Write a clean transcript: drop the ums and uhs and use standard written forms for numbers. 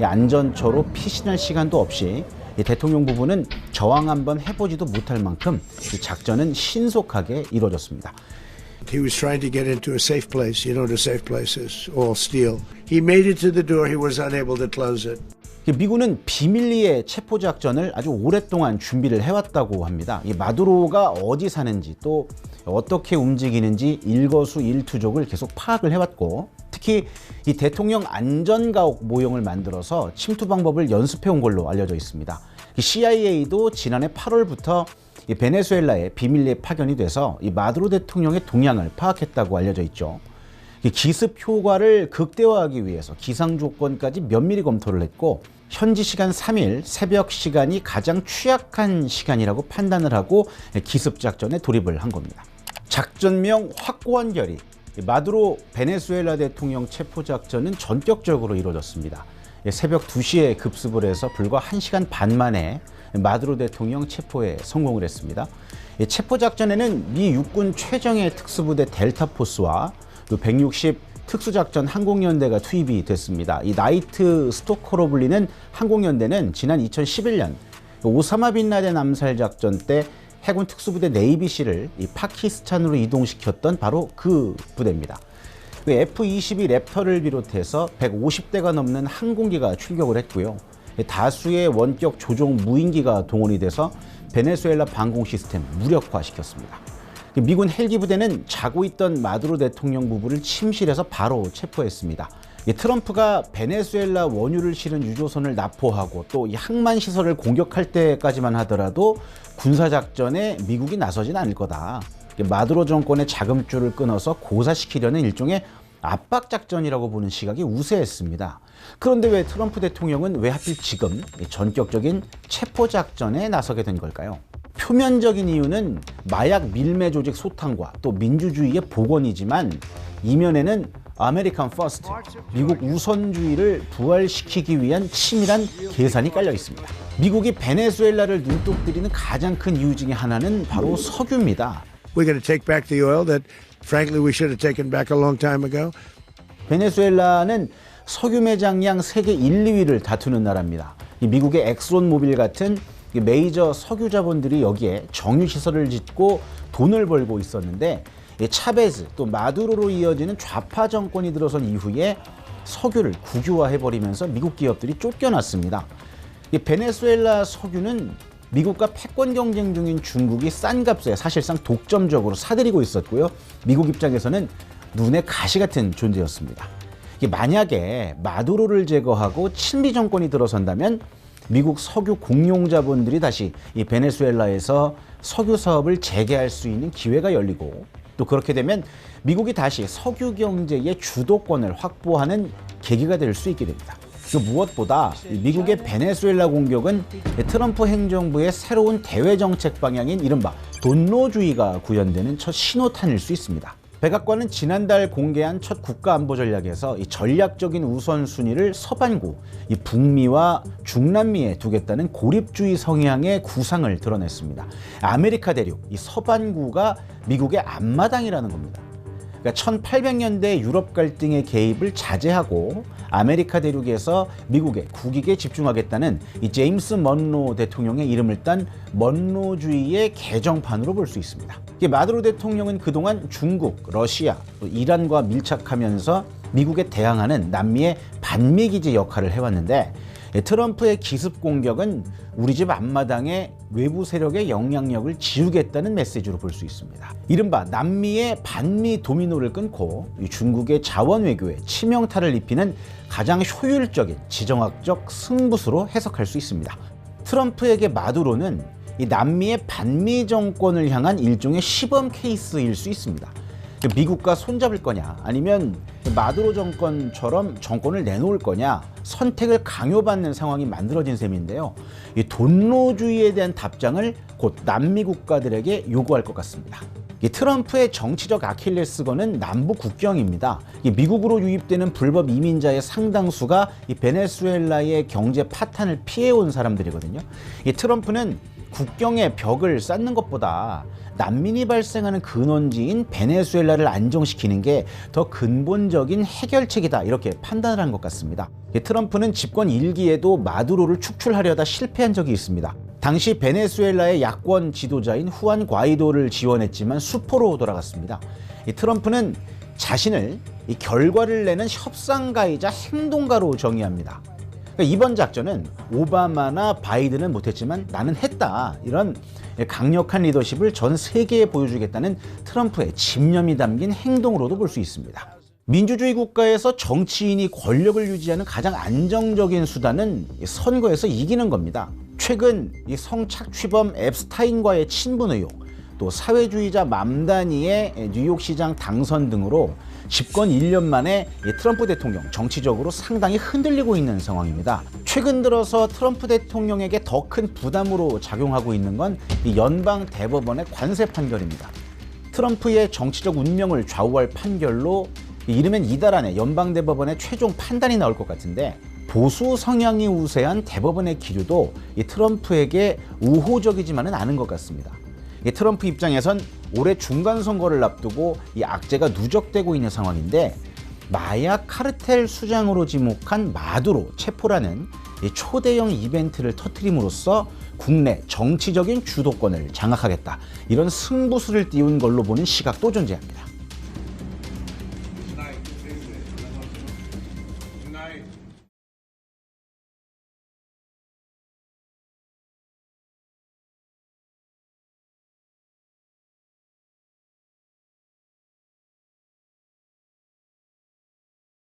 이 안전처로 피신할 시간도 없이 이 대통령 부부는 저항 한번 해보지도 못할 만큼 이 작전은 신속하게 이루어졌습니다. He was trying to get into a safe place. You know what a safe place is, all steel. He made it to the door. He was unable to close it. 미군은 비밀리에 체포 작전을 아주 오랫동안 준비를 해왔다고 합니다. 이 마두로가 어디 사는지 또 어떻게 움직이는지 일거수일투족을 계속 파악을 해왔고, 특히 이 대통령 안전가옥 모형을 만들어서 침투 방법을 연습해온 걸로 알려져 있습니다. CIA도 지난해 8월부터 이 베네수엘라에 비밀리에 파견이 돼서 이 마두로 대통령의 동향을 파악했다고 알려져 있죠. 기습 효과를 극대화하기 위해서 기상 조건까지 면밀히 검토를 했고, 현지 시간 3일 새벽 시간이 가장 취약한 시간이라고 판단을 하고 기습 작전에 돌입을 한 겁니다. 작전명 확고한 결의, 마두로 베네수엘라 대통령 체포 작전은 전격적으로 이루어졌습니다. 새벽 2시에 급습을 해서 불과 1시간 반 만에 마두로 대통령 체포에 성공을 했습니다. 체포 작전에는 미 육군 최정예 특수부대 델타포스와 160 특수작전 항공연대가 투입이 됐습니다. 이 나이트 스토커로 불리는 항공연대는 지난 2011년 오사마 빈 라덴 암살 작전 때 해군 특수부대 네이비시를 이 파키스탄으로 이동시켰던 바로 그 부대입니다. F-22 랩터를 비롯해서 150대가 넘는 항공기가 출격을 했고요. 다수의 원격 조종 무인기가 동원이 돼서 베네수엘라 방공 시스템 무력화시켰습니다. 미군 헬기 부대는 자고 있던 마두로 대통령 부부를 침실에서 바로 체포했습니다. 트럼프가 베네수엘라 원유를 실은 유조선을 납포하고 또 이 항만 시설을 공격할 때까지만 하더라도 군사작전에 미국이 나서진 않을 거다. 마두로 정권의 자금줄을 끊어서 고사시키려는 일종의 압박작전이라고 보는 시각이 우세했습니다. 그런데 왜 트럼프 대통령은 왜 하필 지금 전격적인 체포작전에 나서게 된 걸까요? 표면적인 이유는 마약 밀매 조직 소탕과 또 민주주의의 복원이지만, 이면에는 아메리칸 퍼스트, 미국 우선주의를 부활시키기 위한 치밀한 계산이 깔려 있습니다. 미국이 베네수엘라를 눈독 들이는 가장 큰 이유 중에 하나는 바로 석유입니다. We're going to take back the oil that, frankly, we should have taken back a long time ago. 베네수엘라는 석유 매장량 세계 1, 2위를 다투는 나라입니다. 미국의 엑스론 모빌 같은 메이저 석유 자본들이 여기에 정유시설을 짓고 돈을 벌고 있었는데, 차베즈 또 마두로로 이어지는 좌파 정권이 들어선 이후에 석유를 국유화해버리면서 미국 기업들이 쫓겨났습니다. 베네수엘라 석유는 미국과 패권 경쟁 중인 중국이 싼 값에 사실상 독점적으로 사들이고 있었고요. 미국 입장에서는 눈에 가시 같은 존재였습니다. 만약에 마두로를 제거하고 친미 정권이 들어선다면 미국 석유 공룡 자본들이 다시 이 베네수엘라에서 석유 사업을 재개할 수 있는 기회가 열리고, 또 그렇게 되면 미국이 다시 석유 경제의 주도권을 확보하는 계기가 될 수 있게 됩니다. 무엇보다 미국의 베네수엘라 공격은 트럼프 행정부의 새로운 대외 정책 방향인 이른바 돈노주의가 구현되는 첫 신호탄일 수 있습니다. 백악관은 지난달 공개한 첫 국가안보 전략에서 이 전략적인 우선순위를 서반구, 이 북미와 중남미에 두겠다는 고립주의 성향의 구상을 드러냈습니다. 아메리카 대륙, 이 서반구가 미국의 앞마당이라는 겁니다. 그러니까 1800년대 유럽 갈등의 개입을 자제하고 아메리카 대륙에서 미국의 국익에 집중하겠다는 이 제임스 먼로 대통령의 이름을 딴 먼로주의의 개정판으로 볼 수 있습니다. 마두로 대통령은 그동안 중국, 러시아, 또 이란과 밀착하면서 미국에 대항하는 남미의 반미기지 역할을 해왔는데, 트럼프의 기습 공격은 우리 집 앞마당에 외부 세력의 영향력을 지우겠다는 메시지로 볼 수 있습니다. 이른바 남미의 반미 도미노를 끊고 중국의 자원 외교에 치명타를 입히는 가장 효율적인 지정학적 승부수로 해석할 수 있습니다. 트럼프에게 마두로는 이 남미의 반미 정권을 향한 일종의 시범 케이스일 수 있습니다. 미국과 손잡을 거냐, 아니면 마두로 정권처럼 정권을 내놓을 거냐, 선택을 강요받는 상황이 만들어진 셈인데요. 이 돈노주의에 대한 답장을 곧 남미 국가들에게 요구할 것 같습니다. 이 트럼프의 정치적 아킬레스건은 남북 국경입니다. 이 미국으로 유입되는 불법 이민자의 상당수가 이 베네수엘라의 경제 파탄을 피해온 사람들이거든요. 이 트럼프는 국경에 벽을 쌓는 것보다 난민이 발생하는 근원지인 베네수엘라를 안정시키는 게 더 근본적인 해결책이다 이렇게 판단을 한 것 같습니다. 트럼프는 집권 1기에도 마두로를 축출하려다 실패한 적이 있습니다. 당시 베네수엘라의 야권 지도자인 후안 과이도를 지원했지만 수포로 돌아갔습니다. 트럼프는 자신을 결과를 내는 협상가이자 행동가로 정의합니다. 그러니까 이번 작전은 오바마나 바이든은 못했지만 나는 했다, 이런 강력한 리더십을 전 세계에 보여주겠다는 트럼프의 집념이 담긴 행동으로도 볼 수 있습니다. 민주주의 국가에서 정치인이 권력을 유지하는 가장 안정적인 수단은 선거에서 이기는 겁니다. 최근 성착취범 앱스타인과의 친분 의혹, 또 사회주의자 맘다니의 뉴욕시장 당선 등으로 집권 1년 만에 트럼프 대통령 정치적으로 상당히 흔들리고 있는 상황입니다. 최근 들어서 트럼프 대통령에게 더 큰 부담으로 작용하고 있는 건 연방 대법원의 관세 판결입니다. 트럼프의 정치적 운명을 좌우할 판결로 이르면 이달 안에 연방 대법원의 최종 판단이 나올 것 같은데, 보수 성향이 우세한 대법원의 기류도 트럼프에게 우호적이지만은 않은 것 같습니다. 트럼프 입장에선 올해 중간 선거를 앞두고 이 악재가 누적되고 있는 상황인데, 마약 카르텔 수장으로 지목한 마두로 체포라는 초대형 이벤트를 터뜨림으로써 국내 정치적인 주도권을 장악하겠다, 이런 승부수를 띄운 걸로 보는 시각도 존재합니다.